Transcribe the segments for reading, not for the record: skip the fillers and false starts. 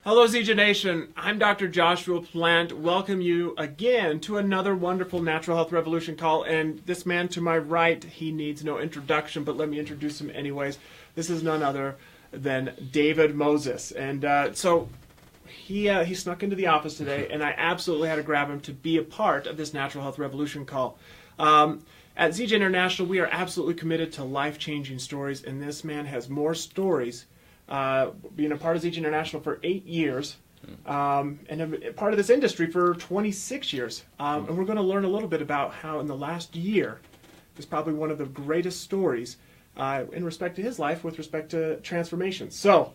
Hello, Zija Nation. I'm Dr. Joshua Plant. Welcome you again to another wonderful Natural Health Revolution call. And this man to my right, he needs no introduction, but let me introduce him anyways. This is none other than David Moses. And so he snuck into the office today, and I absolutely had to grab him to be a part of this Natural Health Revolution call. At Zija International, we are absolutely committed to life-changing stories, and this man has more stories. Being a part of Zija International for 8 years, and a part of this industry for 26 years. And we're going to learn a little bit about how in the last year is probably one of the greatest stories in respect to his life with respect to transformation. So,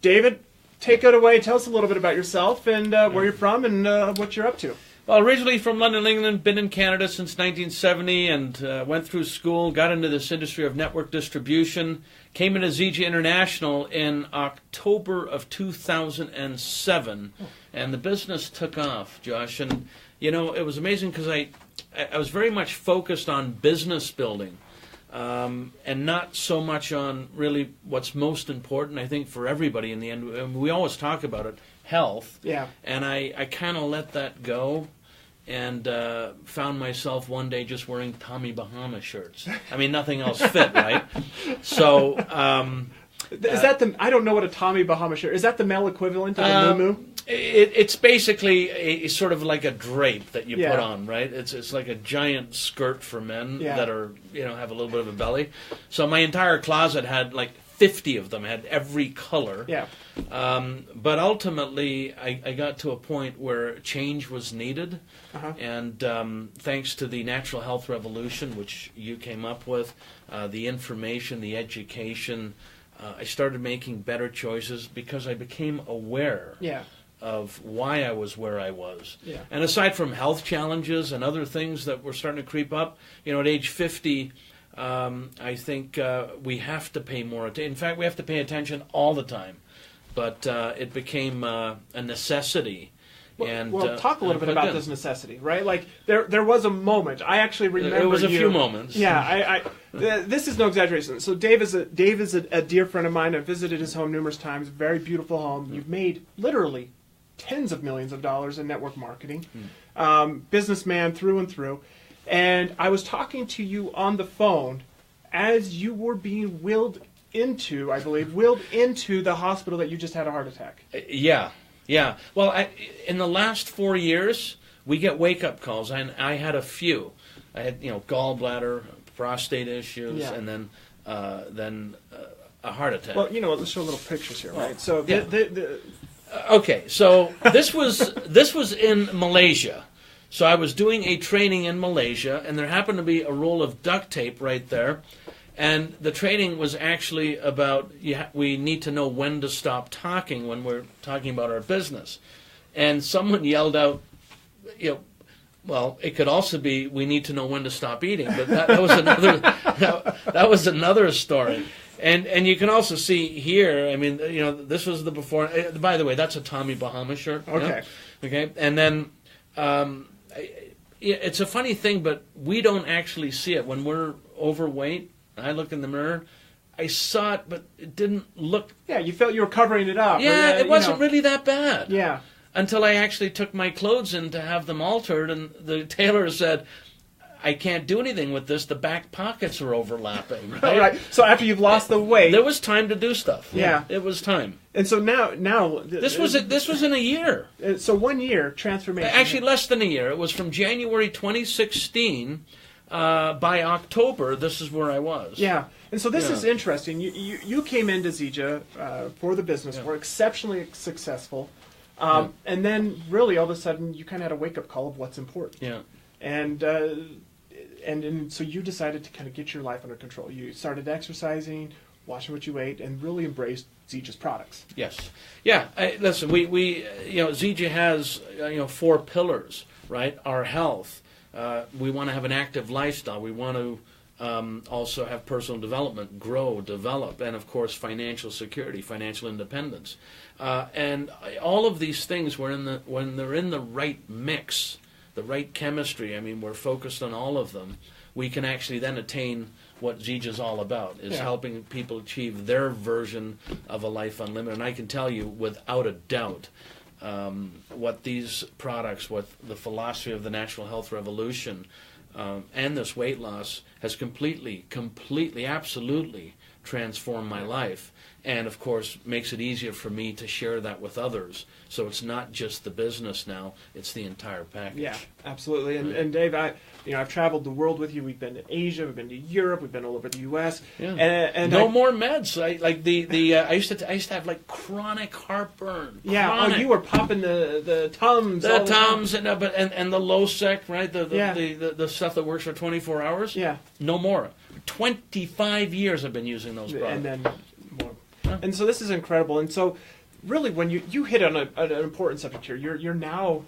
David, take it away. Tell us a little bit about yourself and where you're from and what you're up to. Well, originally from London, England, been in Canada since 1970 and went through school, got into this industry of network distribution, came into Zija International in October of 2007, and the business took off, Josh. And, you know, it was amazing because I was very much focused on business building and not so much on really what's most important, I think, for everybody in the end. And we always talk about it, health. Yeah. And I kind of let that go. And found myself one day just wearing Tommy Bahama shirts. I mean, nothing else fit, right? So, is that the? I don't know what a Tommy Bahama shirt is. That the male equivalent of a muumuu? It's basically a sort of like a drape that you put on, right? It's like a giant skirt for men that are have a little bit of a belly. So my entire closet had like 50 of them, had every color. Yeah. But ultimately, I got to a point where change was needed. And thanks to the Natural Health Revolution, which you came up with, the information, the education, I started making better choices because I became aware of why I was where I was. Yeah. And aside from health challenges and other things that were starting to creep up, at age 50, I think we have to pay more attention. In fact, we have to pay attention all the time. But it became a necessity. Well, talk a little bit about this necessity, right? Like there was a moment. I actually remember. There was a few moments. Yeah, this is no exaggeration. So Dave is a dear friend of mine. I've visited his home numerous times. Very beautiful home. You've made literally tens of millions of dollars in network marketing. Businessman through and through. And I was talking to you on the phone as you were being willed into the hospital that you just had a heart attack. Yeah. Well, in the last 4 years, we get wake-up calls, and I had a few. I had, gallbladder, prostate issues, and then a heart attack. Well, let's show little pictures here, right? So, okay. So this was in Malaysia. So I was doing a training in Malaysia, and there happened to be a roll of duct tape right there. And the training was actually about we need to know when to stop talking when we're talking about our business. And someone yelled out, well, it could also be we need to know when to stop eating. But that was another that was another story. And you can also see here. I mean, this was the before. By the way, that's a Tommy Bahama shirt. Okay. Okay. And then it's a funny thing, but we don't actually see it when we're overweight. I look in the mirror, I saw it, but it didn't look... Yeah, you felt you were covering it up. Yeah, it wasn't really that bad. Yeah. Until I actually took my clothes in to have them altered, and the tailor said, I can't do anything with this, the back pockets are overlapping. Right? All right, so after you've lost the weight... There was time to do stuff. Yeah. It was time. And so now... This was in a year. So 1 year, transformation. Actually, less than a year. It was from January 2016... by October, this is where I was. Yeah, and so this is interesting. You came into Zija for the business, were exceptionally successful, and then really all of a sudden you kind of had a wake-up call of what's important. Yeah. And so you decided to kind of get your life under control. You started exercising, watching what you ate, and really embraced Zija's products. Yes. Yeah. Listen, we Zija has 4 pillars, right? Our health. We want to have an active lifestyle. We want to also have personal development, grow, develop, and of course financial security, financial independence. And all of these things, when they're in the right mix, the right chemistry, I mean, we're focused on all of them, we can actually then attain what Zija's all about, is helping people achieve their version of a life unlimited. And I can tell you without a doubt, what these products, what the philosophy of the natural health revolution and this weight loss has completely, absolutely transformed my life. And, of course, makes it easier for me to share that with others. So it's not just the business now, it's the entire package. Yeah, absolutely. And Dave, I've traveled the world with you. We've been to Asia, we've been to Europe, we've been all over the U.S. Yeah. And no more meds. I used to have like chronic heartburn. Yeah, chronic. You were popping the Tums. The Tums and the Losec, right? The stuff that works for 24 hours. Yeah. No more. 25 years I've been using those products. And then more. And so this is incredible. And so really when you hit on an important subject here, you're now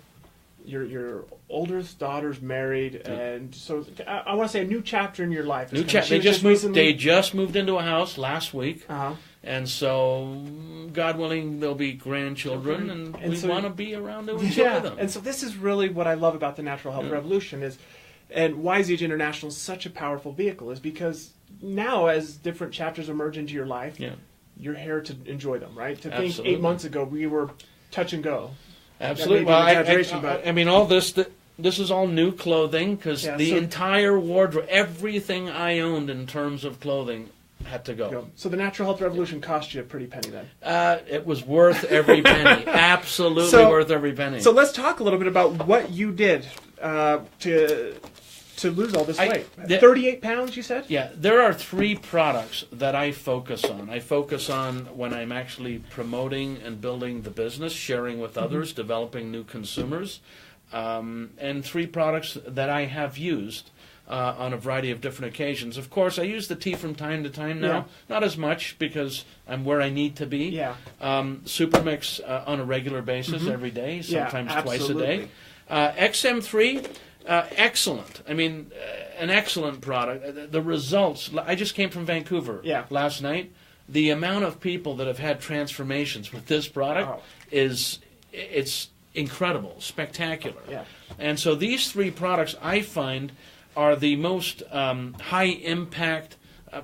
your oldest daughter's married, and so I want to say a new chapter in your life. New chapter. They just moved into a house last week. And so, God willing, there'll be grandchildren, and we want to be around to enjoy them. And so this is really what I love about the Natural Health Revolution and why Zija International is such a powerful vehicle, is because now as different chapters emerge into your life, you're here to enjoy them, right? To think 8 months ago we were touch and go. Absolutely. Well, I mean, all this is all new clothing, because the entire wardrobe, everything I owned in terms of clothing had to go. So the Natural Health Revolution cost you a pretty penny then? It was worth every penny. Absolutely worth every penny. So let's talk a little bit about what you did to lose all this weight. 38 pounds, you said? Yeah. There are 3 products that I focus on. I focus on when I'm actually promoting and building the business, sharing with others, developing new consumers, and 3 products that I have used on a variety of different occasions. Of course, I use the tea from time to time now. Not as much, because I'm where I need to be. Supermix on a regular basis every day, sometimes twice a day. XM3, excellent. I mean, an excellent product. The results, I just came from Vancouver last night. The amount of people that have had transformations with this product it's incredible, spectacular. And so these 3 products, I find, are the most high-impact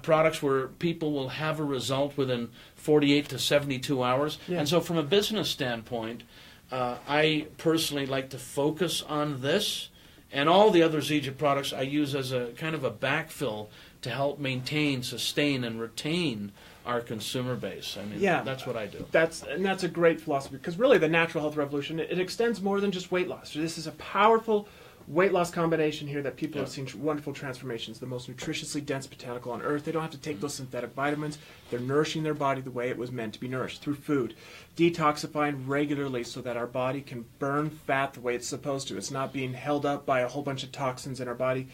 products where people will have a result within 48 to 72 hours. And so from a business standpoint, I personally like to focus on this. And all the other Zija products I use as a kind of a backfill to help maintain, sustain, and retain our consumer base. I mean, that's what I do. That's a great philosophy, because really the Natural Health Revolution, it extends more than just weight loss. So this is a powerful weight loss combination here that people have seen wonderful transformations. The most nutritiously dense botanical on earth. They don't have to take those synthetic vitamins. They're nourishing their body the way it was meant to be nourished, through food. Detoxifying regularly so that our body can burn fat the way it's supposed to. It's not being held up by a whole bunch of toxins in our body.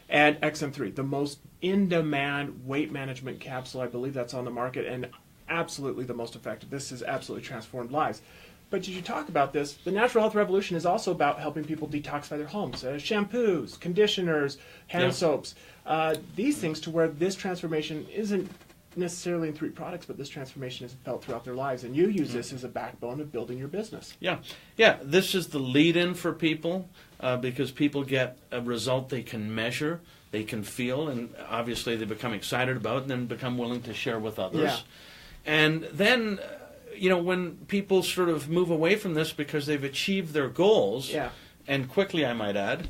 And XM3, the most in-demand weight management capsule. I believe that's on the market, and absolutely the most effective. This has absolutely transformed lives. But as you talk about this, the Natural Health Revolution is also about helping people detoxify their homes. Shampoos, conditioners, hand soaps, these things, to where this transformation isn't necessarily in 3 products, but this transformation is felt throughout their lives. And you use this as a backbone of building your business. This is the lead-in for people, because people get a result they can measure, they can feel, and obviously they become excited about, and then become willing to share with others. And then, when people sort of move away from this because they've achieved their goals, and quickly, I might add,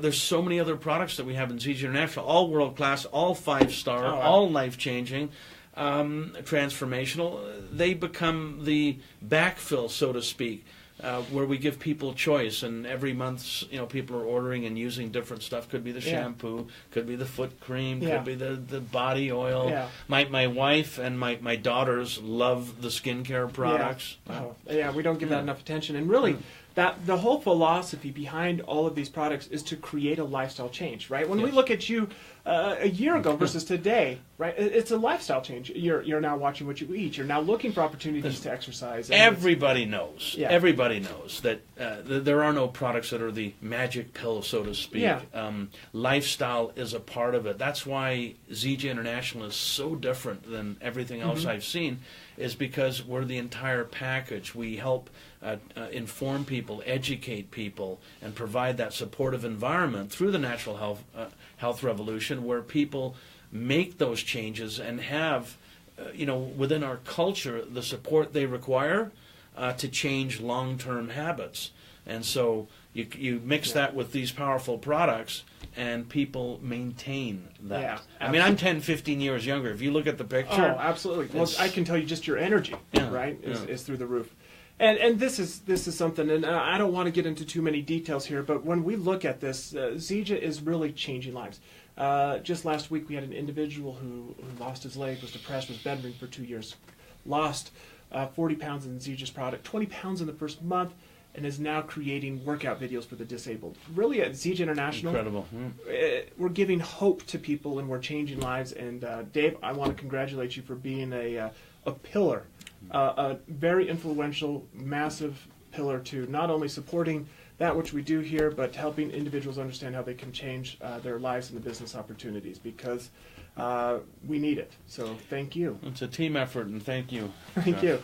there's so many other products that we have in Zija International, all world-class, all 5-star, all life-changing, transformational. They become the backfill, so to speak, where we give people choice, and every month, people are ordering and using different stuff. Could be the shampoo, could be the foot cream, could be the body oil. My wife and my daughters love the skincare products. We don't give that enough attention. And really, that the whole philosophy behind all of these products is to create a lifestyle change, right? When we look at you, a year ago versus today, right? It's a lifestyle change. You're now watching what you eat. You're now looking for opportunities to exercise. Everybody knows. Yeah. Everybody knows that there are no products that are the magic pill, so to speak. Yeah. Lifestyle is a part of it. That's why Zija International is so different than everything else I've seen, is because we're the entire package. We help inform people, educate people, and provide that supportive environment through the natural health revolution, where people make those changes and have, within our culture, the support they require to change long-term habits. And so you mix that with these powerful products, and people maintain that. Yeah, I mean, I'm 10, 15 years younger. If you look at the picture. Oh, absolutely. Well, I can tell you just your energy, right, is through the roof. And this is something, and I don't want to get into too many details here, but when we look at this, Zija is really changing lives. Just last week we had an individual who lost his leg, was depressed, was bedridden for 2 years, lost 40 pounds in Zija's product, 20 pounds in the first month, and is now creating workout videos for the disabled. Really, at Zija International, Incredible. We're giving hope to people, and we're changing lives. And Dave, I want to congratulate you for being a pillar, a very influential, massive pillar to not only supporting that which we do here, but helping individuals understand how they can change their lives and the business opportunities, because we need it. So thank you. It's a team effort, and thank you. Thank you.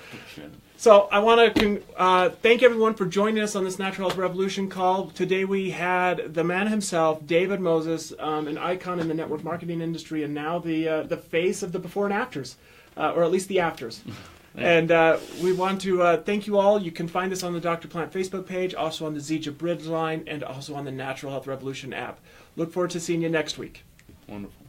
So I want to thank everyone for joining us on this Natural Health Revolution call. Today we had the man himself, David Moses, an icon in the network marketing industry, and now the face of the before and afters, or at least the afters. And we want to thank you all. You can find us on the Dr. Plant Facebook page, also on the Zija Bridge line, and also on the Natural Health Revolution app. Look forward to seeing you next week. Wonderful.